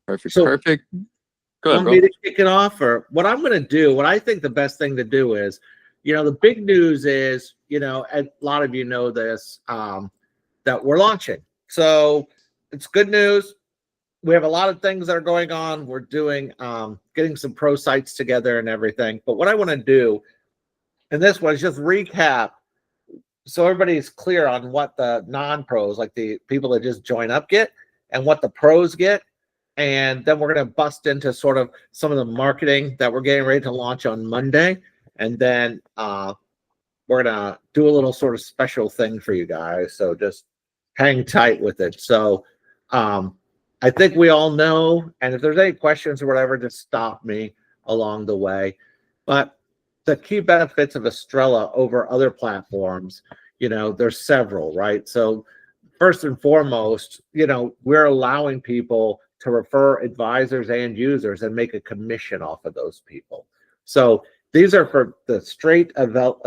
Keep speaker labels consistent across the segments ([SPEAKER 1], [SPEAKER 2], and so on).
[SPEAKER 1] Perfect.
[SPEAKER 2] So,
[SPEAKER 1] Perfect. Go ahead,
[SPEAKER 2] want
[SPEAKER 1] bro.
[SPEAKER 2] me to kick it off, or what I'm going to do? What I think the best thing to do is, the big news is, a lot of you know this, that we're launching. So it's good news. We have a lot of things that are going on. We're doing, getting some pro sites together and everything. But what I want to do in this one is just recap so everybody's clear on what the non-pros, like the people that just join up, get, and what the pros get. And then we're going to bust into sort of some of the marketing that we're getting ready to launch on Monday. And then we're going to do a little sort of special thing for you guys. So just hang tight with it. So I think we all know. And if there's any questions or whatever, just stop me along the way. But the key benefits of Estrella over other platforms, there's several, right? So first and foremost, we're allowing people to refer advisors and users and make a commission off of those people. So these are for the straight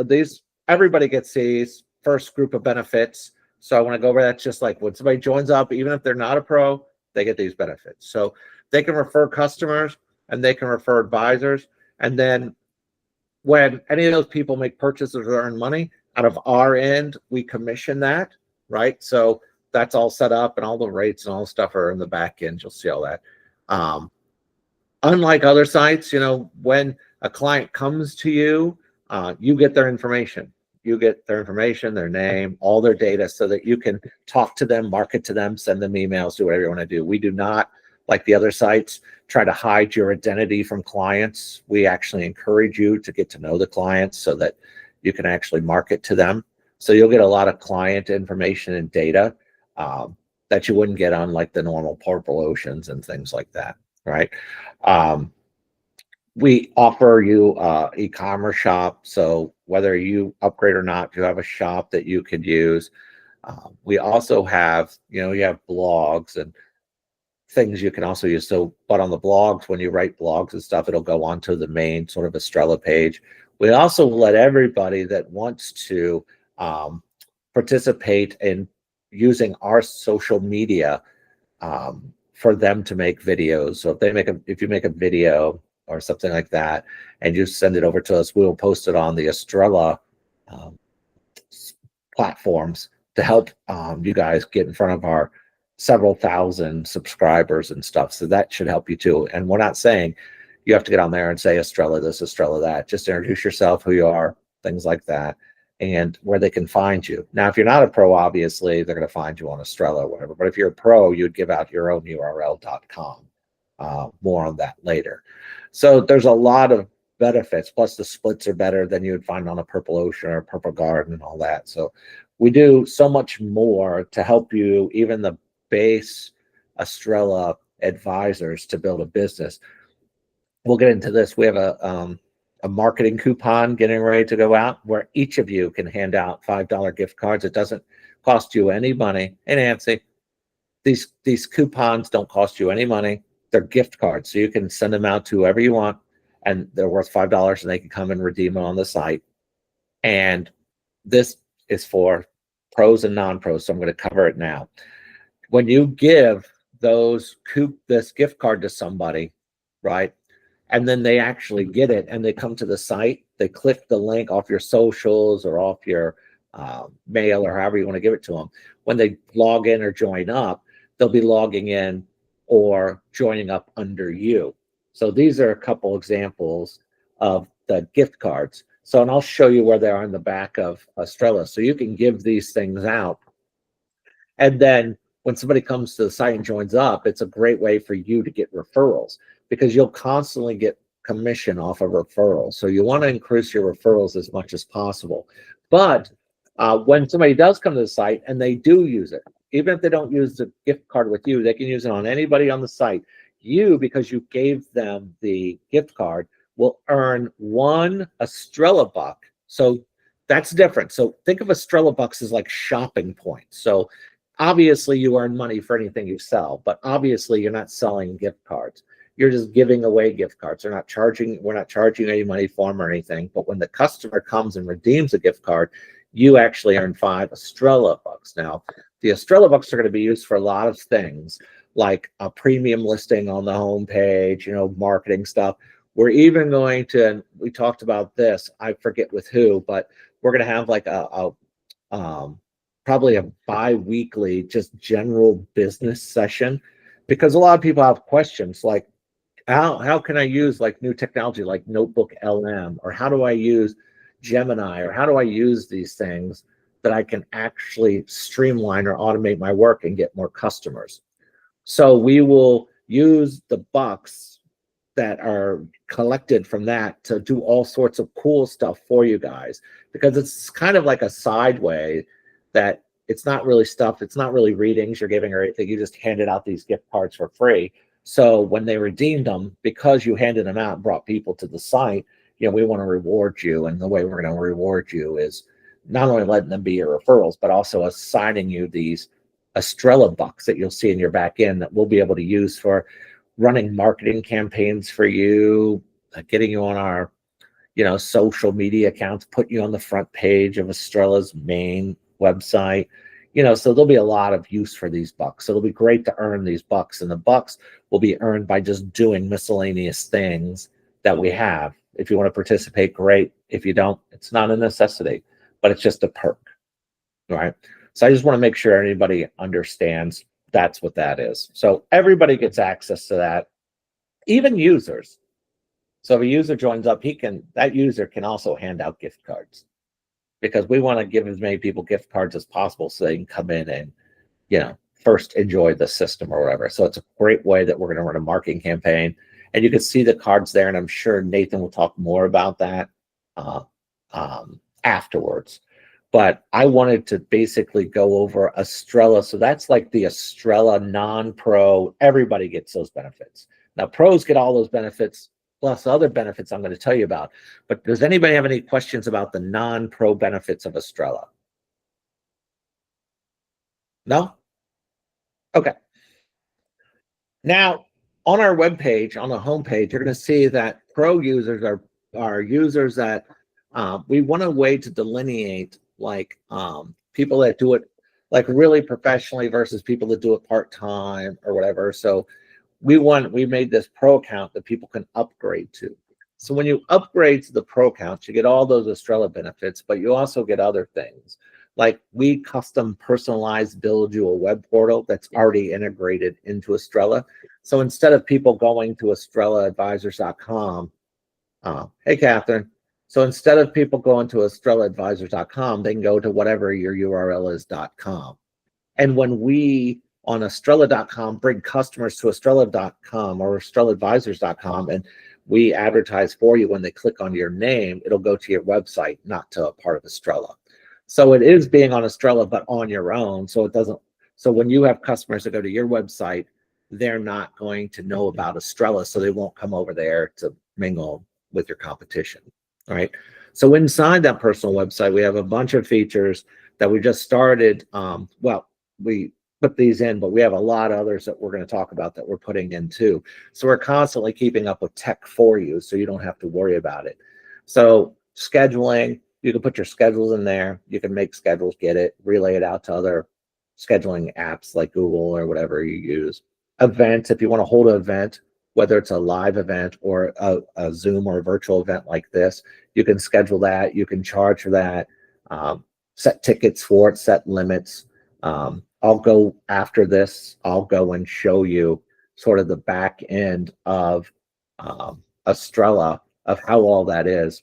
[SPEAKER 2] these, everybody gets these first group of benefits. So I want to go over that. Just like when somebody joins up, even if they're not a pro, they get these benefits. So they can refer customers and they can refer advisors. And then when any of those people make purchases or earn money, out of our end, we commission that, right? So that's all set up, and all the rates and all the stuff are in the back end. You'll see all that. Unlike other sites, when a client comes to you, you get their information. You get their information, their name, all their data, so that you can talk to them, market to them, send them emails, do whatever you want to do. We do not, like the other sites, try to hide your identity from clients. We actually encourage you to get to know the clients so that you can actually market to them. So you'll get a lot of client information and data that you wouldn't get on like the normal Purple Oceans and things like that, right? We offer you e-commerce shop. So whether you upgrade or not, you have a shop that you could use. We also have, you have blogs and things you can also use. So, but on the blogs, when you write blogs and stuff, it'll go onto the main sort of Estrella page. We also let everybody that wants to participate in using our social media for them to make videos. So if you make a video or something like that, and you send it over to us, we will post it on the Estrella platforms to help you guys get in front of our several thousand subscribers and stuff. So that should help you too. And we're not saying you have to get on there and say Estrella this, Estrella that. Just introduce yourself, who you are, things like that, and where they can find you. Now, if you're not a pro, obviously they're going to find you on Estrella or whatever. But if you're a pro, you'd give out your own URL.com. More on that later. So there's a lot of benefits. Plus the splits are better than you would find on a Purple Ocean or Purple Garden and all that. So we do so much more to help you, even the base Estrella advisors, to build a business. We'll get into this. We have a marketing coupon getting ready to go out where each of you can hand out $5 gift cards. It doesn't cost you any money. Hey, Nancy, these coupons don't cost you any money. They're gift cards. So you can send them out to whoever you want, and they're worth $5, and they can come and redeem them on the site. And this is for pros and non-pros. So I'm going to cover it now. When you give this gift card to somebody, right, and then they actually get it and they come to the site, they click the link off your socials or off your mail or however you want to give it to them. When they log in or join up, they'll be logging in or joining up under you. So these are a couple examples of the gift cards. So, and I'll show you where they are in the back of Estrella. So you can give these things out. And then when somebody comes to the site and joins up, it's a great way for you to get referrals, because you'll constantly get commission off of referrals. So you want to increase your referrals as much as possible. But when somebody does come to the site and they do use it, even if they don't use the gift card with you, they can use it on anybody on the site. You, because you gave them the gift card, will earn 1 Estrella Buck. So that's different. So think of Estrella Bucks as like shopping points. So obviously you earn money for anything you sell, but obviously you're not selling gift cards. You're just giving away gift cards. We're not charging any money for them or anything. But when the customer comes and redeems a gift card, you actually earn 5 Estrella Bucks. Now, the Estrella Bucks are going to be used for a lot of things, like a premium listing on the homepage, marketing stuff. We're even going to, and we talked about this, I forget with who, but we're going to have like probably a bi-weekly just general business session, because a lot of people have questions like, how can I use like new technology like Notebook LM, or how do I use Gemini, or how do I use these things that I can actually streamline or automate my work and get more customers. So we will use the bucks that are collected from that to do all sorts of cool stuff for you guys, because it's kind of like a side way that it's not really stuff, it's not really readings you're giving or anything. You just handed out these gift cards for free. So when they redeemed them, because you handed them out and brought people to the site, we want to reward you. And the way we're going to reward you is not only letting them be your referrals, but also assigning you these Estrella Bucks that you'll see in your back end that we'll be able to use for running marketing campaigns for you, getting you on our, social media accounts, put you on the front page of Estrella's main website. So there'll be a lot of use for these bucks. So it'll be great to earn these bucks, and the bucks will be earned by just doing miscellaneous things that we have. If you want to participate, great. If you don't, it's not a necessity, but it's just a perk, right? So I just want to make sure anybody understands that's what that is. So everybody gets access to that, even users. So if a user joins up, that user can also hand out gift cards, because we want to give as many people gift cards as possible so they can come in and, first enjoy the system or whatever. So it's a great way that we're going to run a marketing campaign, and you can see the cards there. And I'm sure Nathan will talk more about that afterwards. But I wanted to basically go over Estrella. So that's like the Estrella non-pro. Everybody gets those benefits. Now, pros get all those benefits, plus other benefits I'm going to tell you about. But does anybody have any questions about the non-pro benefits of Estrella? No? Okay. Now, on our webpage, on the homepage, you're going to see that pro users are users that we want a way to delineate, like people that do it like really professionally versus people that do it part-time or whatever. So we made this pro account that people can upgrade to. So when you upgrade to the pro account, you get all those Estrella benefits, but you also get other things. Like we custom personalized build you a web portal that's already integrated into Estrella. So instead of people going to estrellaadvisors.com, hey, Catherine. So instead of people going to estrellaadvisors.com, they can go to whatever your URL is .com. And when we on Estrella.com bring customers to Estrella.com or estrellaadvisors.com, and we advertise for you, when they click on your name, it'll go to your website, not to a part of Estrella. So it is being on Estrella, but on your own. So it doesn't. So when you have customers that go to your website, they're not going to know about Estrella, so they won't come over there to mingle with your competition. All right. So inside that personal website, we have a bunch of features that we just started. We put these in, but we have a lot of others that we're going to talk about that we're putting in too. So we're constantly keeping up with tech for you, so you don't have to worry about it. So scheduling, you can put your schedules in there. You can make schedules, get it, relay it out to other scheduling apps like Google or whatever you use. Events, if you want to hold an event, whether it's a live event or a Zoom or a virtual event like this, you can schedule that. You can charge for that, set tickets for it, set limits. I'll go after this. I'll go and show you sort of the back end of Estrella, of how all that is,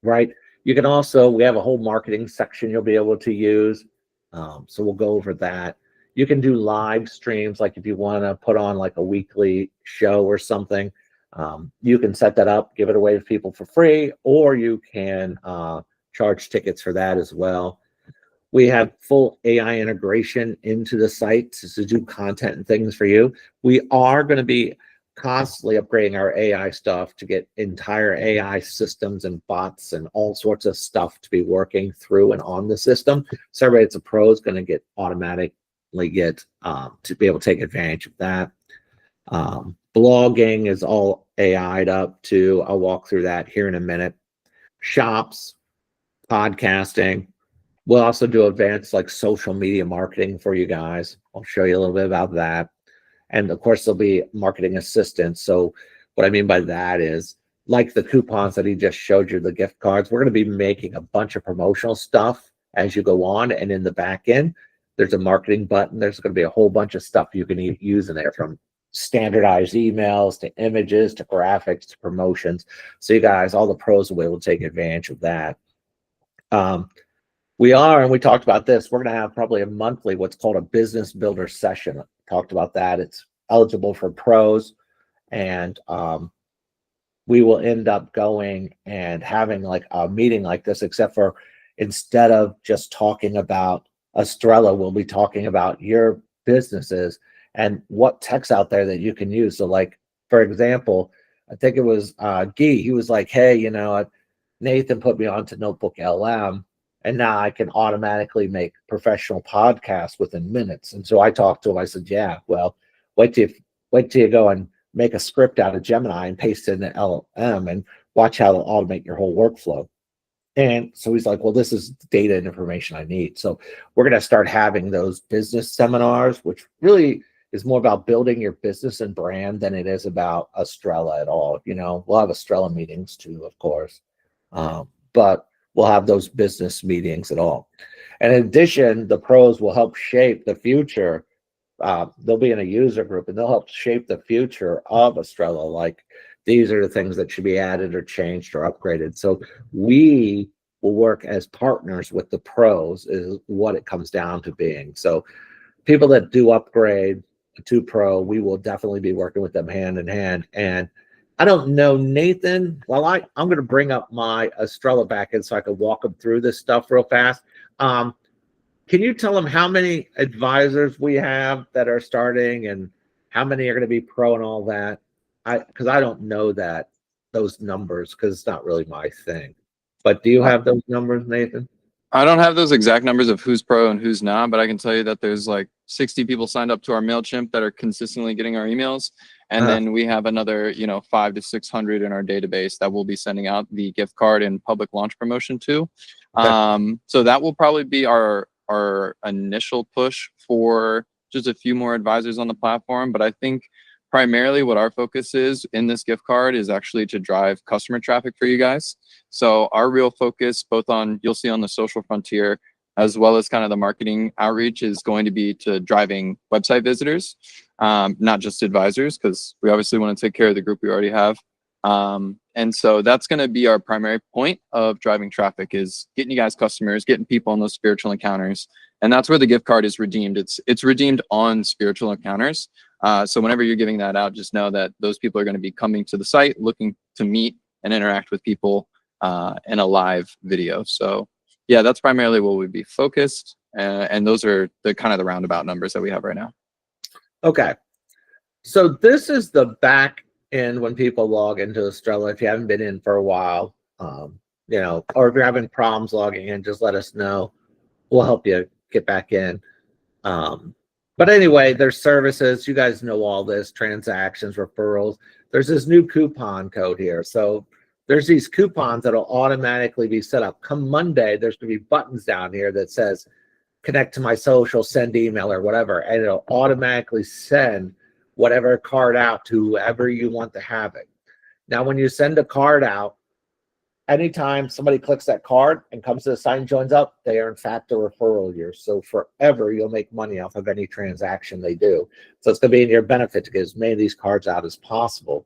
[SPEAKER 2] right? You can also, we have a whole marketing section you'll be able to use. So we'll go over that. You can do live streams, like if you want to put on like a weekly show or something, you can set that up, give it away to people for free, or you can charge tickets for that as well. We have full AI integration into the site to do content and things for you. We are going to be constantly upgrading our AI stuff to get entire AI systems and bots and all sorts of stuff to be working through and on the system. So everybody that's a pro is going to get automatically get to be able to take advantage of that. Blogging is all AI'd up too. I'll walk through that here in a minute. Shops, podcasting. We'll also do advanced like social media marketing for you guys. I'll show you a little bit about that. And of course, there'll be marketing assistants. So what I mean by that is, like the coupons that he just showed you, the gift cards, we're going to be making a bunch of promotional stuff as you go on. And in the back end, there's a marketing button. There's going to be a whole bunch of stuff you can use in there, from standardized emails to images to graphics to promotions. So you guys, all the pros will be able to take advantage of that. We are, and we talked about this, we're going to have probably a monthly, what's called a business builder session. Talked about that. It's eligible for pros, and we will end up going and having like a meeting like this, except for instead of just talking about Estrella, we'll be talking about your businesses and what tech's out there that you can use. So like, for example, I think it was Guy, he was like, hey, you know, Nathan put me onto Notebook LM, and now I can automatically make professional podcasts within minutes. And so I talked to him, I said, yeah, well, wait till you go and make a script out of Gemini and paste it in LM and watch how it'll automate your whole workflow. And so he's like, well, this is data and information I need. So we're going to start having those business seminars, which really is more about building your business and brand than it is about Estrella at all. You know, we'll have Estrella meetings too, of course, but we'll have those business meetings at all. And in addition, the pros will help shape the future. They'll be in a user group, and they'll help shape the future of Estrella. Like, these are the things that should be added or changed or upgraded. So we will work as partners with the pros, is what it comes down to being. So people that do upgrade to pro, we will definitely be working with them hand in hand. And I don't know, Nathan, well, I'm going to bring up my Estrella back in so I can walk them through this stuff real fast. Can you tell them how many advisors we have that are starting and how many are going to be pro and all that? Because I don't know those numbers, because it's not really my thing. But do you have those numbers, Nathan?
[SPEAKER 1] I don't have those exact numbers of who's pro and who's not, but I can tell you that there's like 60 people signed up to our MailChimp that are consistently getting our emails. And then we have another, 500 to 600 in our database that we'll be sending out the gift card and public launch promotion to. Okay. So that will probably be our initial push for just a few more advisors on the platform. But I think primarily what our focus is in this gift card is actually to drive customer traffic for you guys. So our real focus, both on, you'll see on the social frontier, as well as kind of the marketing outreach, is going to be to driving website visitors, not just advisors, because we obviously want to take care of the group we already have. And so that's going to be our primary point of driving traffic, is getting you guys customers, getting people on those spiritual encounters. And that's where the gift card is redeemed. It's redeemed on spiritual encounters. So whenever you're giving that out, just know that those people are going to be coming to the site looking to meet and interact with people in a live video. So yeah, that's primarily what we'd be focused. And those are the kind of the roundabout numbers that we have right now.
[SPEAKER 2] Okay. So this is the back end when people log into Estrella. If you haven't been in for a while, or if you're having problems logging in, just let us know. We'll help you get back in. But anyway, there's services. You guys know all this, transactions, referrals. There's this new coupon code here. So there's these coupons that'll automatically be set up. Come Monday, there's going to be buttons down here that says connect to my social, send email, or whatever, and it'll automatically send whatever card out to whoever you want to have it. Now, when you send a card out, anytime somebody clicks that card and comes to the site and joins up, they are in fact a referral year. So forever, you'll make money off of any transaction they do. So it's going to be in your benefit to get as many of these cards out as possible.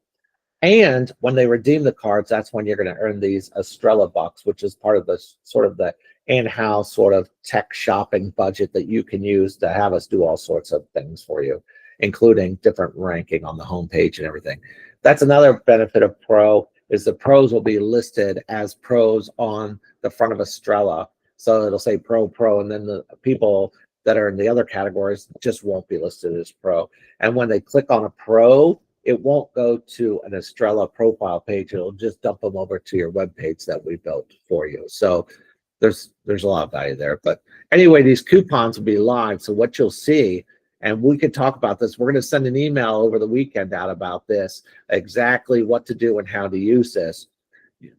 [SPEAKER 2] And when they redeem the cards, that's when you're going to earn these Estrella Bucks, which is part of the sort of the in-house sort of tech shopping budget that you can use to have us do all sorts of things for you, including different ranking on the homepage and everything. That's another benefit of Pro, is the pros will be listed as pros on the front of Estrella. So it'll say pro, and then the people that are in the other categories just won't be listed as pro. And when they click on a pro, it won't go to an Estrella profile page. It'll just dump them over to your web page that we built for you. So there's a lot of value there. But anyway, these coupons will be live. So what you'll see, and we can talk about this, we're going to send an email over the weekend out about this, exactly what to do and how to use this.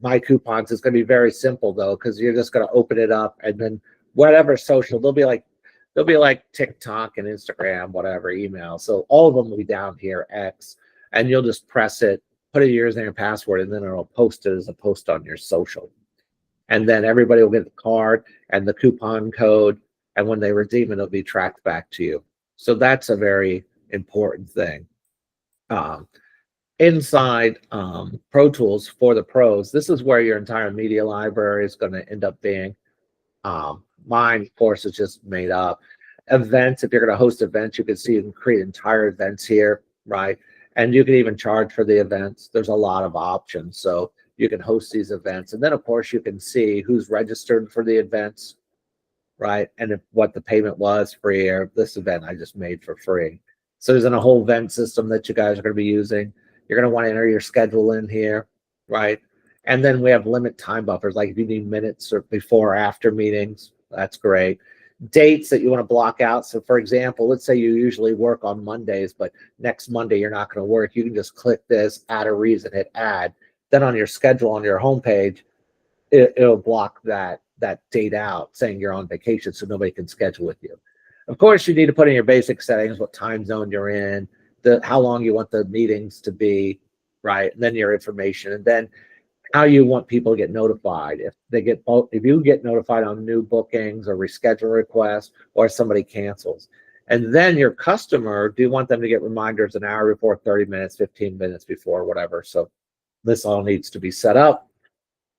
[SPEAKER 2] My coupons is going to be very simple, though, because you're just going to open it up, and then whatever social, there'll there'll be like TikTok and Instagram, whatever, email. So all of them will be down here, X, and you'll just press it, put a username and password, and then it'll post it as a post on your social. And then everybody will get the card and the coupon code, and when they redeem it, it'll be tracked back to you. So that's a very important thing. Inside Pro Tools for the pros, this is where your entire media library is going to end up being. Mine, of course, is just made up. Events, if you're going to host events, you can see you can create entire events here, right? And you can even charge for the events. There's a lot of options. So you can host these events. And then, of course, you can see who's registered for the events, right? And if, what the payment was, free, or this event I just made for free. So there's a whole event system that you guys are going to be using. You're going to want to enter your schedule in here, right? And then we have limit time buffers, like if you need minutes or before or after meetings, that's great. Dates that you want to block out. So for example, let's say you usually work on Mondays, but next Monday you're not going to work. You can just click this, add a reason, hit add. Then on your schedule on your homepage, it'll block that date out saying you're on vacation so nobody can schedule with you. Of course, you need to put in your basic settings, what time zone you're in, how long you want the meetings to be, right? And then your information, and then how you want people to get notified. If you get notified on new bookings or reschedule requests, or somebody cancels. And then your customer, do you want them to get reminders an hour before, 30 minutes, 15 minutes before, whatever. So this all needs to be set up.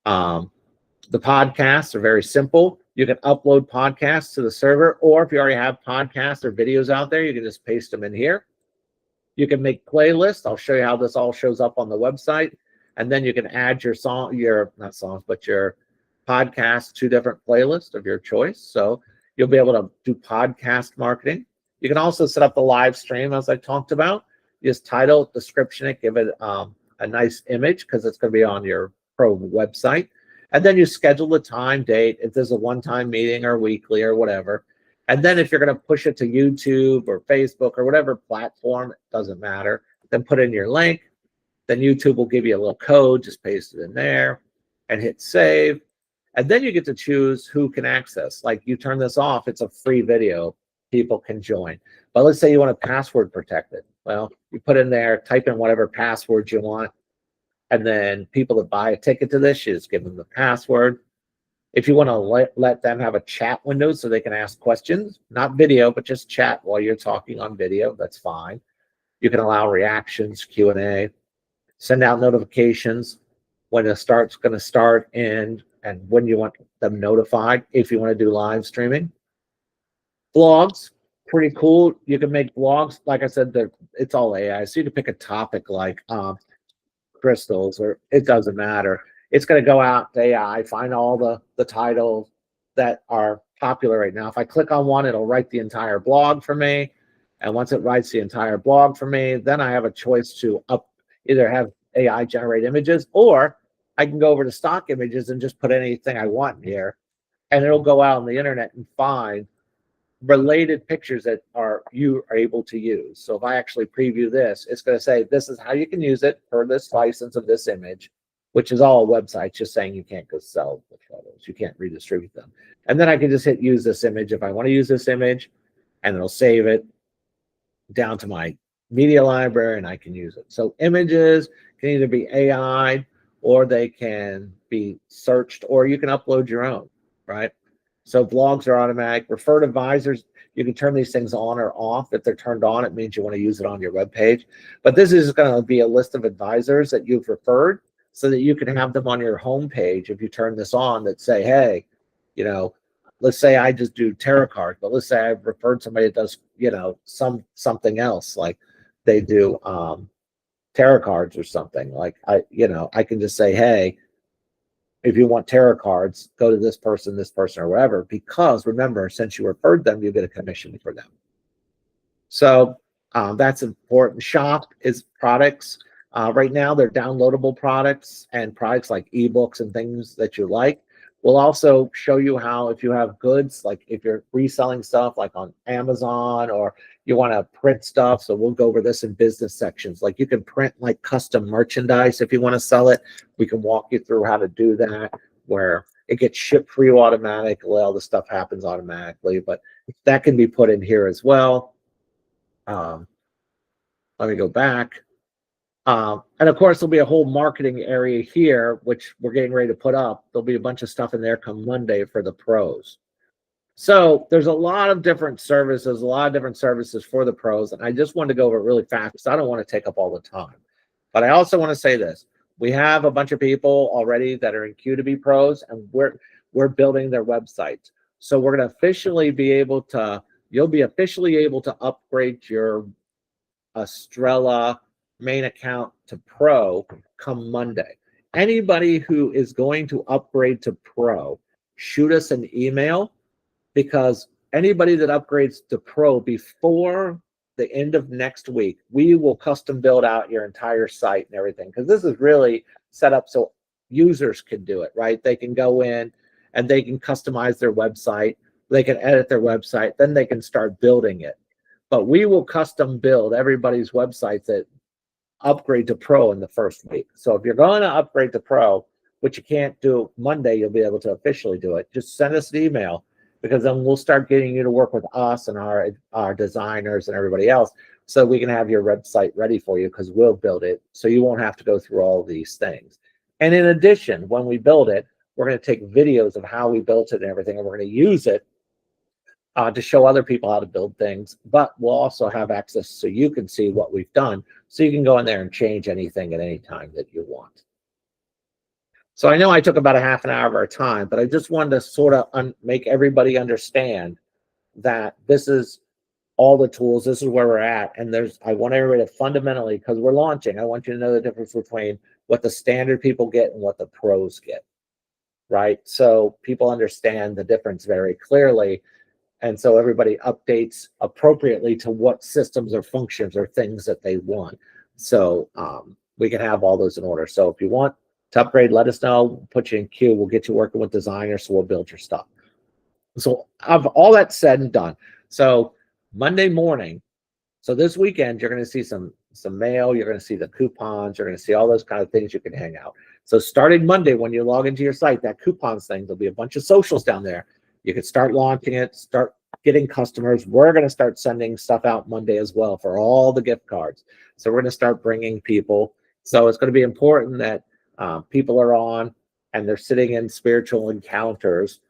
[SPEAKER 2] The podcasts are very simple. You can upload podcasts to the server, or if you already have podcasts or videos out there, you can just paste them in here. You can make playlists. I'll show you how this all shows up on the website. And then you can add your not songs, but your podcasts to different playlists of your choice. So you'll be able to do podcast marketing. You can also set up the live stream, as I talked about. You just title, description it, give it a nice image, because it's going to be on your pro website. And then you schedule the time, date, if there's a one-time meeting or weekly or whatever. And then if you're going to push it to YouTube or Facebook or whatever platform, it doesn't matter, then put in your link. Then YouTube will give you a little code, just paste it in there and hit save. And then you get to choose who can access. Like you turn this off, it's a free video, people can join. But let's say you want to password protect it. Well, you put in there, type in whatever password you want. And then people that buy a ticket to this, you just give them the password. If you want to let them have a chat window so they can ask questions, not video, but just chat while you're talking on video, that's fine. You can allow reactions, Q&A, send out notifications when it starts going to start and when you want them notified, if you want to do live streaming. Blogs, pretty cool. You can make blogs. Like I said, it's all AI. So you can pick a topic like crystals, or it doesn't matter. It's going to go out to AI, find all the titles that are popular right now. If I click on one, it'll write the entire blog for me. And once it writes the entire blog for me, then I have a choice to either have AI generate images, or I can go over to stock images and just put anything I want in here. And it'll go out on the internet and find related pictures that you are able to use. So if I actually preview this, it's going to say, this is how you can use it for this license of this image, which is all a website just saying you can't go sell the photos. You can't redistribute them. And then I can just hit use this image if I want to use this image, and it'll save it down to my media library and I can use it. So images can either be AI, or they can be searched, or you can upload your own, right? So blogs are automatic. Referred advisors, you can turn these things on or off. If they're turned on, it means you want to use it on your web page. But this is going to be a list of advisors that you've referred, so that you can have them on your home page if you turn this on, that say, hey, let's say I just do tarot cards, but let's say I've referred somebody that does, something else, like they do tarot cards or something. Like I can just say, hey, if you want tarot cards, go to this person, or whatever, because remember, since you referred them, you get a commission for them. So that's important. Shop is products. Right now, they're downloadable products and products like ebooks and things that you like. We'll also show you how, if you have goods, like if you're reselling stuff like on Amazon, or you want to print stuff. So we'll go over this in business sections. Like you can print like custom merchandise if you want to sell it. We can walk you through how to do that, where it gets shipped for you automatically. All the stuff happens automatically. But that can be put in here as well. Let me go back. And of course, there'll be a whole marketing area here, which we're getting ready to put up. There'll be a bunch of stuff in there come Monday for the pros. So there's a lot of different services, for the pros. And I just wanted to go over it really fast because I don't want to take up all the time. But I also want to say this. We have a bunch of people already that are in queue to be pros, and we're building their websites. So we're going to officially be able to, you'll be officially able to upgrade your Estrella main account to pro come Monday. Anybody who is going to upgrade to pro, shoot us an email, because anybody that upgrades to pro before the end of next week, we will custom build out your entire site and everything, because this is really set up so users can do it, right? They can go in and they can customize their website, they can edit their website, then they can start building it. But we will custom build everybody's websites that upgrade to pro in the first week. So if you're going to upgrade to pro, which you can't do Monday, you'll be able to officially do it. Just send us an email, because then we'll start getting you to work with us and our designers and everybody else, so we can have your website ready for you, because we'll build it so you won't have to go through all these things. And in addition, when we build it, we're going to take videos of how we built it and everything, and we're going to use it to show other people how to build things. But we'll also have access so you can see what we've done, so you can go in there and change anything at any time that you want. So I know I took about a half an hour of our time, but I just wanted to sort of make everybody understand that this is all the tools, this is where we're at. And I want everybody to fundamentally, because we're launching, I want you to know the difference between what the standard people get and what the pros get, right? So people understand the difference very clearly. And so everybody updates appropriately to what systems or functions or things that they want. So we can have all those in order. So if you want to upgrade, let us know. We'll put you in queue. We'll get you working with designers, so we'll build your stuff. So of all that said and done, so Monday morning, so this weekend, you're going to see some mail. You're going to see the coupons. You're going to see all those kind of things you can hang out. So starting Monday, when you log into your site, that coupons thing, there'll be a bunch of socials down there. You can start launching it, start getting customers. We're going to start sending stuff out Monday as well for all the gift cards. So we're going to start bringing people. So it's going to be important that people are on and they're sitting in spiritual encounters,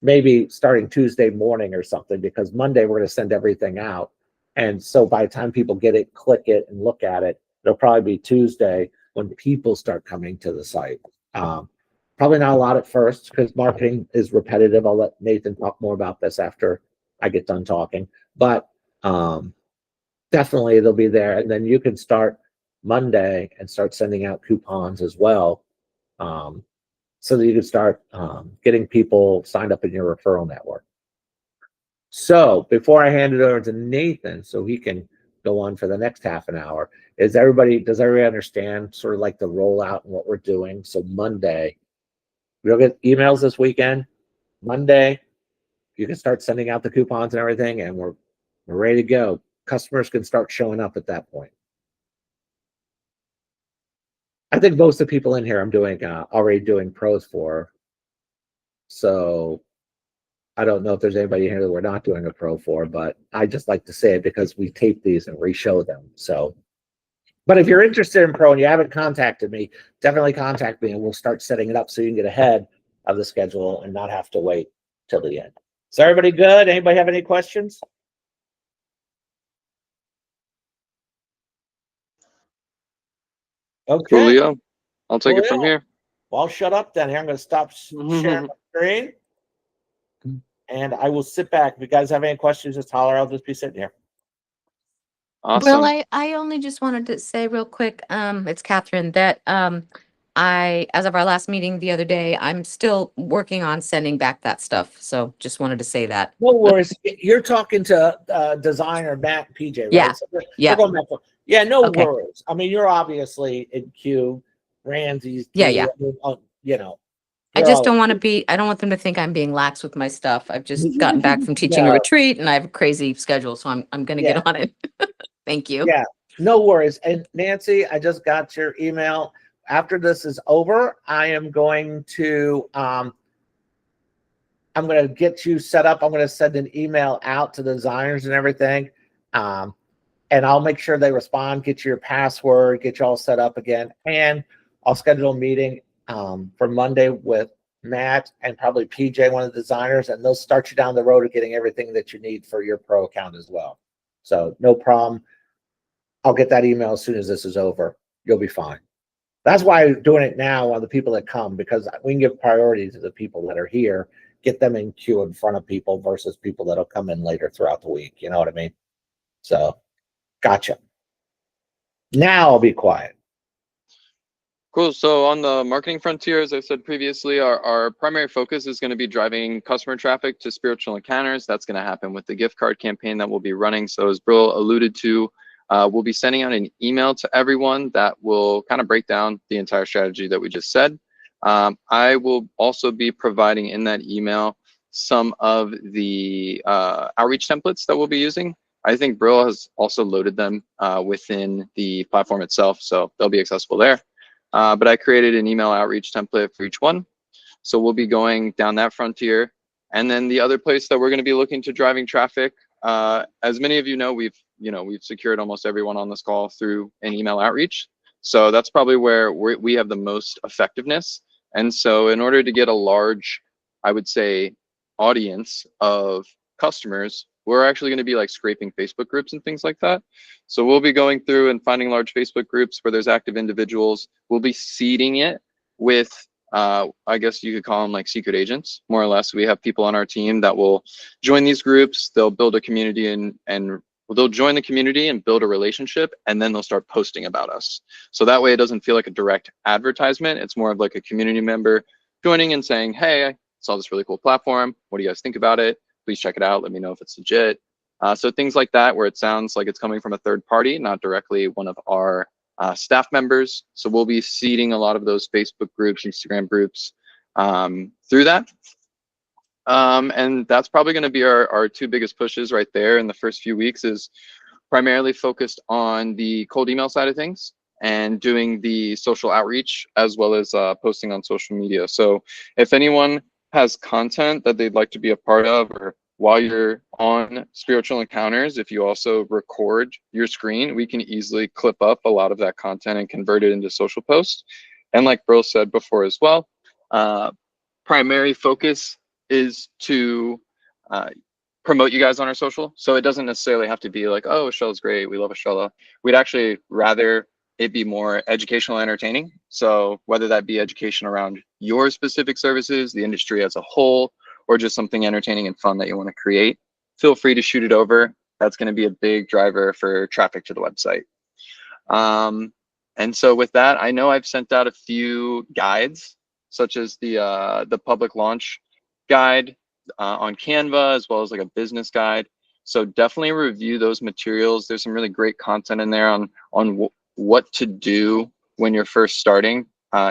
[SPEAKER 2] maybe starting Tuesday morning or something, because Monday we're going to send everything out. And so by the time people get it, click it, and look at it, it'll probably be Tuesday when people start coming to the site. Probably not a lot at first, because marketing is repetitive. I'll let Nathan talk more about this after I get done talking. But definitely they'll be there. And then you can start Monday and start sending out coupons as well, so that you can start getting people signed up in your referral network. So before I hand it over to Nathan so he can go on for the next half an hour, does everybody understand sort of like the rollout and what we're doing? So Monday, we'll get emails this weekend. Monday, you can start sending out the coupons and everything, and we're ready to go. Customers can start showing up at that point. I think most of the people in here I'm doing already doing pros for. So I don't know if there's anybody here that we're not doing a pro for, but I just like to say it because we tape these and re-show them. So, but if you're interested in pro and you haven't contacted me, definitely contact me and we'll start setting it up so you can get ahead of the schedule and not have to wait till the end. So everybody good? Anybody have any questions? Okay.
[SPEAKER 1] Coolio. I'll take it from here.
[SPEAKER 2] Well, I'll shut up then. Here, I'm going to stop sharing my screen. And I will sit back. If you guys have any questions, just holler. I'll just be sitting here.
[SPEAKER 1] Awesome.
[SPEAKER 3] Well, I only just wanted to say real quick, it's Catherine, that as of our last meeting the other day, I'm still working on sending back that stuff. So just wanted to say that.
[SPEAKER 2] No worries. You're talking to designer Matt PJ, right?
[SPEAKER 3] Yeah.
[SPEAKER 2] So
[SPEAKER 3] Yeah.
[SPEAKER 2] Yeah, no
[SPEAKER 3] Okay.
[SPEAKER 2] worries. I mean, you're obviously in queue. Ramsey's
[SPEAKER 3] Yeah,
[SPEAKER 2] queue,
[SPEAKER 3] yeah.
[SPEAKER 2] You know.
[SPEAKER 3] I just don't want to be, I don't want them to think I'm being lax with my stuff. I've just gotten back from teaching a
[SPEAKER 2] No.
[SPEAKER 3] retreat and I have a crazy schedule. So I'm going to
[SPEAKER 2] Yeah.
[SPEAKER 3] get on it. Thank you.
[SPEAKER 2] Yeah, no worries. And Nancy, I just got your email. After this is over, I am going to I'm going to get you set up. I'm going to send an email out to the designers and everything. And I'll make sure they respond, get your password, get you all set up again. And I'll schedule a meeting for Monday with Matt and probably PJ, one of the designers, and they'll start you down the road of getting everything that you need for your pro account as well. So no problem. I'll get that email as soon as this is over. You'll be fine. That's why I'm doing it now on the people that come, because we can give priority to the people that are here, get them in queue in front of people versus people that'll come in later throughout the week. You know what I mean? So, gotcha. Now I'll be quiet.
[SPEAKER 1] Cool. So on the marketing frontier, as I said previously, our primary focus is going to be driving customer traffic to spiritual encounters. That's going to happen with the gift card campaign that we'll be running. So as Brill alluded to, we'll be sending out an email to everyone that will kind of break down the entire strategy that we just said. I will also be providing in that email some of the outreach templates that we'll be using. I think Brill has also loaded them within the platform itself, so they'll be accessible there. But I created an email outreach template for each one. So we'll be going down that frontier. And then the other place that we're going to be looking to driving traffic, as many of you know, we've secured almost everyone on this call through an email outreach. So that's probably where we have the most effectiveness. And so in order to get a large, I would say, audience of customers, we're actually going to be like scraping Facebook groups and things like that. So we'll be going through and finding large Facebook groups where there's active individuals. We'll be seeding it with, I guess you could call them like secret agents, more or less. We have people on our team that will join these groups. They'll build a community and they'll join the community and build a relationship, and then they'll start posting about us. So that way it doesn't feel like a direct advertisement. It's more of like a community member joining and saying, hey, I saw this really cool platform. What do you guys think about it? Please check it out. Let me know if it's legit. So things like that, where it sounds like it's coming from a third party, not directly one of our staff members. So we'll be seeding a lot of those Facebook groups, Instagram groups through that. And that's probably going to be our two biggest pushes right there in the first few weeks, is primarily focused on the cold email side of things and doing the social outreach as well as posting on social media. So if anyone has content that they'd like to be a part of, or while you're on Spiritual Encounters, if you also record your screen, we can easily clip up a lot of that content and convert it into social posts. And like Brill said before as well, primary focus is to promote you guys on our social. So it doesn't necessarily have to be like, oh, Estrella's great, we love Estrella. We'd actually rather it be more educational, entertaining. So whether that be education around your specific services, the industry as a whole, or just something entertaining and fun that you want to create, feel free to shoot it over. That's going to be a big driver for traffic to the website. And so with that, I know I've sent out a few guides, such as the public launch guide on Canva, as well as like a business guide. So definitely review those materials. There's some really great content in there on what to do when you're first starting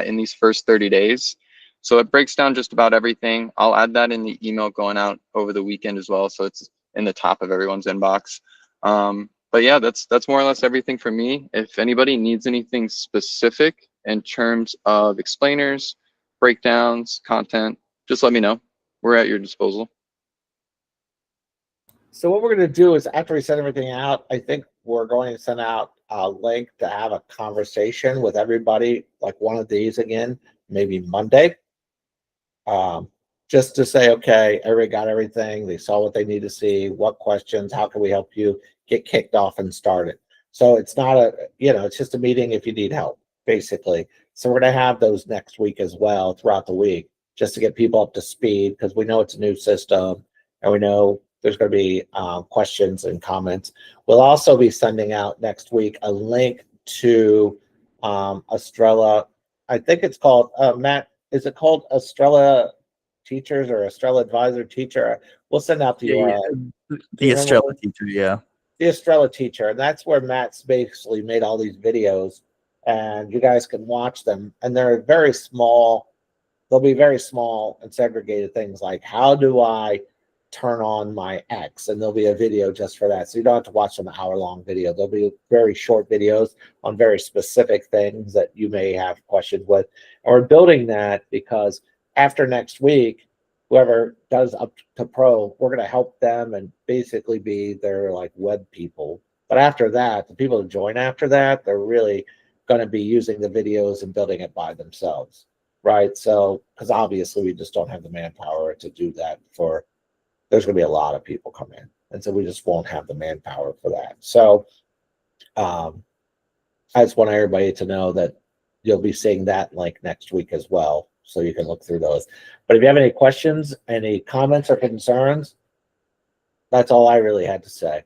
[SPEAKER 1] in these first 30 days. So it breaks down just about everything. I'll add that in the email going out over the weekend as well, so it's in the top of everyone's inbox. But yeah, that's more or less everything for me. If anybody needs anything specific in terms of explainers, breakdowns, content, just let me know. We're at your disposal.
[SPEAKER 2] So what we're going to do is, after we send everything out, I think we're going to send out a link to have a conversation with everybody, like one of these again, maybe Monday. Just to say, okay, everybody got everything. They saw what they need to see. What questions? How can we help you get kicked off and started? So it's not it's just a meeting if you need help, basically. So we're going to have those next week as well throughout the week, just to get people up to speed, because we know it's a new system and we know there's going to be questions and comments. We'll also be sending out next week a link to Estrella. I think it's called, Matt, is it called Estrella Teachers or Estrella Advisor Teacher? We'll send out the URL.
[SPEAKER 4] The Estrella Teacher, yeah.
[SPEAKER 2] The Estrella Teacher. And that's where Matt's basically made all these videos, and you guys can watch them. And they're very small. They'll be very small and segregated things like, how do I turn on my X? And there'll be a video just for that. So you don't have to watch an hour-long video. There'll be very short videos on very specific things that you may have questions with. And we're building that because after next week, whoever does up to pro, we're going to help them and basically be their like web people. But after that, the people who join after that, they're really going to be using the videos and building it by themselves, right? So, because obviously we just don't have the manpower to do that for, there's going to be a lot of people come in. And so we just won't have the manpower for that. So I just want everybody to know that you'll be seeing that like next week as well. So you can look through those. But if you have any questions, any comments or concerns, that's all I really had to say.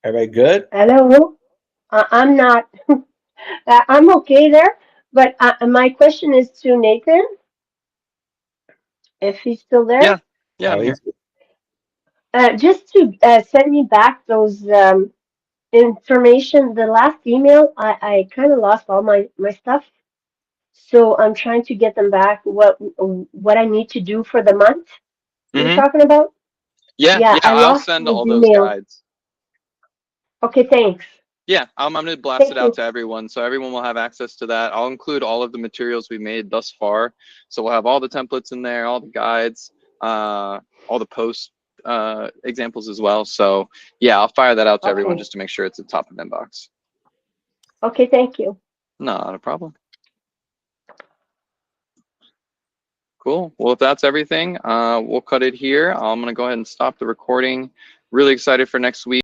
[SPEAKER 2] Everybody good?
[SPEAKER 5] Hello. I'm not. I'm okay there, but my question is to Nathan, if he's still there.
[SPEAKER 1] Yeah. Yeah, I'm
[SPEAKER 2] Oh,
[SPEAKER 1] here.
[SPEAKER 5] Just to send me back those information. The last email, I kind of lost all my stuff, so I'm trying to get them back. What I need to do for the month you're
[SPEAKER 1] Mm-hmm.
[SPEAKER 5] talking about?
[SPEAKER 1] Yeah,
[SPEAKER 5] Yeah, I
[SPEAKER 1] I'll
[SPEAKER 5] lost
[SPEAKER 1] send
[SPEAKER 5] those
[SPEAKER 1] all those
[SPEAKER 5] emails.
[SPEAKER 1] guides.
[SPEAKER 5] Okay, thanks.
[SPEAKER 1] Yeah, I'm going to blast
[SPEAKER 5] Thank
[SPEAKER 1] it out
[SPEAKER 5] you.
[SPEAKER 1] to everyone, so everyone will have access to that. I'll include all of the materials we made thus far. So we'll have all the templates in there, all the guides, all the post examples as well. So yeah, I'll fire that out to everyone
[SPEAKER 5] Okay.
[SPEAKER 1] just to make sure it's at the top of inbox.
[SPEAKER 5] Okay, thank you.
[SPEAKER 1] Not a problem. Cool. Well, if that's everything, we'll cut it here. I'm going to go ahead and stop the recording. Really excited for next week.